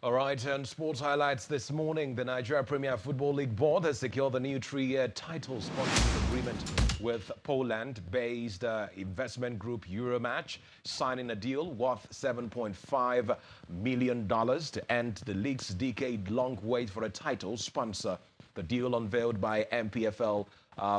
All right, and sports highlights this morning. The Nigeria Premier Football League Board has secured the new 3-year title sponsorship agreement with Poland-based investment group Euromatch, signing a deal worth $7.5 million to end the league's decade-long wait for a title sponsor. The deal unveiled by NPFL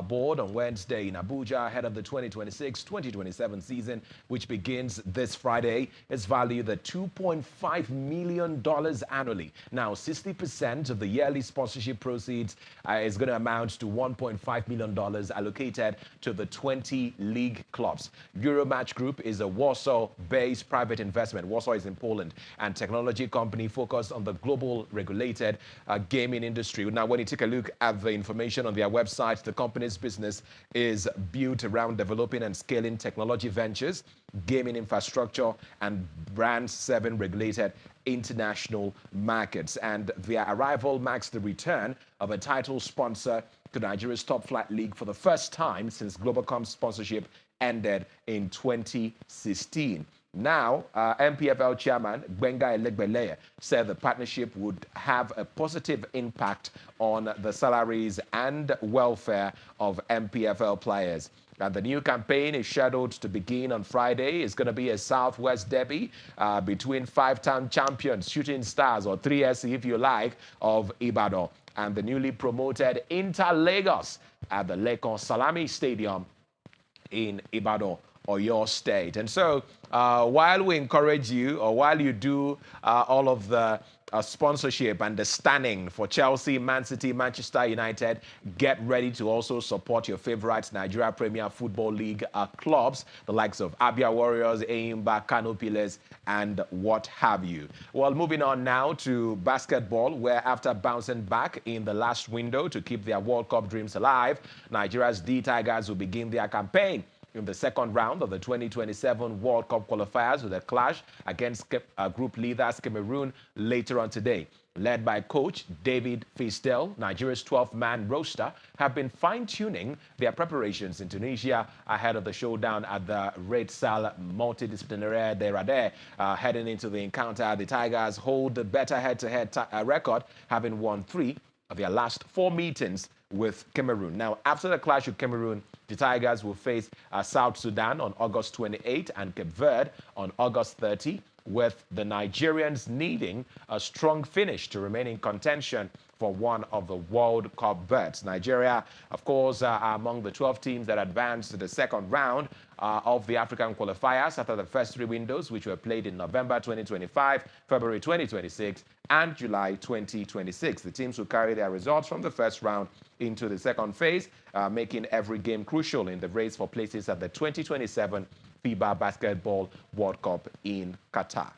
board on Wednesday in Abuja ahead of the 2026-2027 season, which begins this Friday, is valued at $2.5 million annually. Now, 60% of the yearly sponsorship proceeds is going to amount to $1.5 million allocated to the 20 league clubs. Euromatch Group is a Warsaw-based private investment. Warsaw is in Poland, and technology company focused on the global regulated gaming industry. Now, when you take a look at the information on their website, the company's business is built around developing and scaling technology ventures, gaming infrastructure, and brands serving regulated international markets. And their arrival marks the return of a title sponsor to Nigeria's top flight league for the first time since Globalcom sponsorship ended in 2016. Now, NPFL chairman Gbenga Elegbeleye said the partnership would have a positive impact on the salaries and welfare of NPFL players. And the new campaign is scheduled to begin on Friday. It's going to be a Southwest derby between five-time champions, Shooting Stars, or 3SC if you like, of Ibadan, and the newly promoted Inter Lagos at the Lekon Salami Stadium in Ibadan, or your state. And so while we encourage you, or while you do all of the sponsorship and the standing for Chelsea, Man City, Manchester United, get ready to also support your favorite Nigeria Premier Football League clubs, the likes of Abia Warriors, Eimba, Kano Pillars, and what have you. Well, moving on now to basketball, where after bouncing back in the last window to keep their World Cup dreams alive, Nigeria's D Tigers will begin their campaign in the second round of the 2027 World Cup qualifiers with a clash against group leaders Cameroon later on today. Led by coach David Fistel, Nigeria's 12-man roster have been fine-tuning their preparations in Tunisia ahead of the showdown at the Red Sal Multidisciplinary Derade. Heading into the encounter, the Tigers hold the better head-to-head record, having won 3 of their last 4 meetings with Cameroon. Now, after the clash with Cameroon, the Tigers will face South Sudan on August 28 and Cape Verde on August 30, with the Nigerians needing a strong finish to remain in contention for one of the World Cup berths. Nigeria, of course, are among the 12 teams that advanced to the second round of the African qualifiers after the first 3 windows, which were played in November 2025, February 2026, and July 2026. The teams will carry their results from the first round into the second phase, making every game crucial in the race for places at the 2027 FIBA Basketball World Cup in Qatar.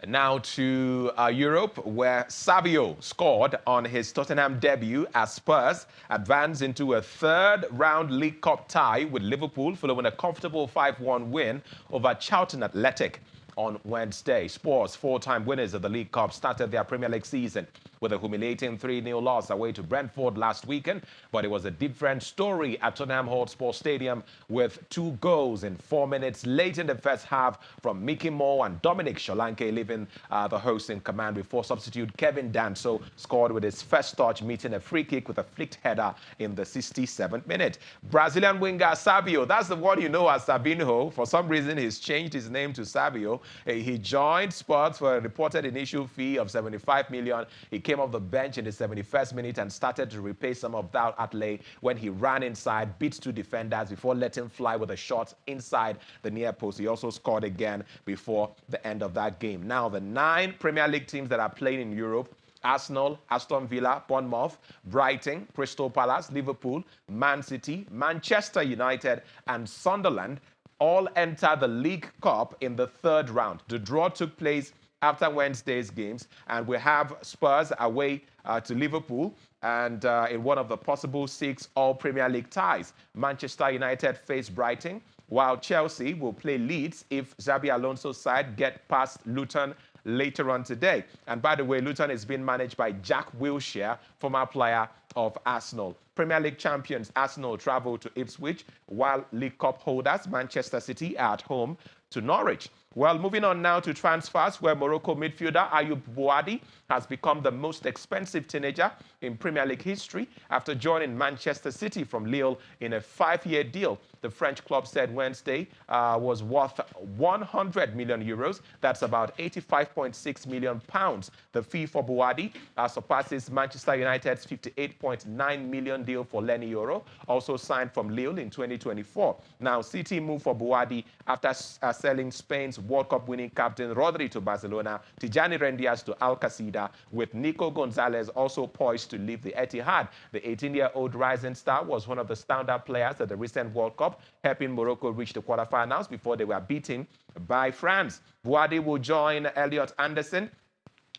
Now to Europe, where Savio scored on his Tottenham debut as Spurs advance into a third-round League Cup tie with Liverpool following a comfortable 5-1 win over Charlton Athletic on Wednesday. Spurs, 4-time winners of the League Cup, started their Premier League season with a humiliating 3-0 loss away to Brentford last weekend, but it was a different story at Tottenham Hotspur Stadium with 2 goals in 4 minutes late in the first half from Mickey Moore and Dominic Solanke, leaving the hosts in command before substitute Kevin Danso scored with his first touch, meeting a free kick with a flicked header in the 67th minute. Brazilian winger Savio, that's the one you know as Sabinho. For some reason, he's changed his name to Savio. He joined Spurs for a reported initial fee of $75 million. He came off the bench in the 71st minute and started to repay some of that outlay when he ran inside, beat 2 defenders before letting fly with a shot inside the near post. He also scored again before the end of that game. Now, the 9 Premier League teams that are playing in Europe: Arsenal, Aston Villa, Bournemouth, Brighton, Crystal Palace, Liverpool, Man City, Manchester United, and Sunderland all enter the League Cup in the third round. The draw took place after Wednesday's games, and we have Spurs away to Liverpool, and in one of the possible 6 all-Premier League ties. Manchester United face Brighton, while Chelsea will play Leeds if Xabi Alonso's side get past Luton later on today. And by the way, Luton is being managed by Jack Wilshere, former player of Arsenal. Premier League champions Arsenal travel to Ipswich, while League Cup holders Manchester City are at home to Norwich. Well, moving on now to transfers, where Morocco midfielder Ayoub Bouadi has become the most expensive teenager in Premier League history after joining Manchester City from Lille in a 5-year deal. The French club said Wednesday was worth 100 million euros. That's about 85.6 million pounds. The fee for Bouadi surpasses Manchester United's 58.9 million deal for Lenny Yoro, also signed from Lille in 2024. Now, City moved for Bouadi after selling Spain's World Cup winning captain Rodri to Barcelona, Tijani Rendias to Al Qasida, with Nico Gonzalez also poised to leave the Etihad. The 18-year-old rising star was one of the standout players at the recent World Cup, helping Morocco reach the quarterfinals before they were beaten by France. Bouadi will join Elliot Anderson,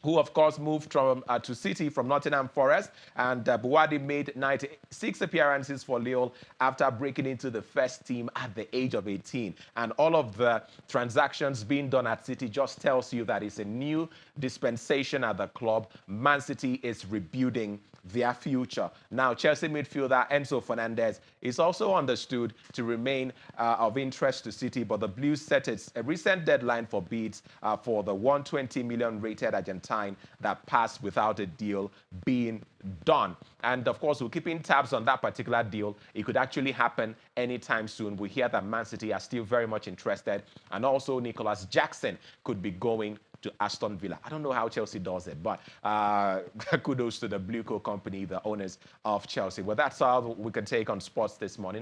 who, of course, moved to City from Nottingham Forest. And Bouadi made 96 appearances for Lille after breaking into the first team at the age of 18. And all of the transactions being done at City just tells you that it's a new dispensation at the club. Man City is rebuilding their future. Now, Chelsea midfielder Enzo Fernandez is also understood to remain of interest to City, but the Blues set a recent deadline for bids for the 120 million rated Argentine that passed without a deal being done. And of course, we're keeping tabs on that particular deal. It could actually happen anytime soon. We hear that Man City are still very much interested, and also Nicholas Jackson could be going to Aston Villa. I don't know how Chelsea does it, but kudos to the Blue Co company, the owners of Chelsea. Well, that's all we can take on sports this morning.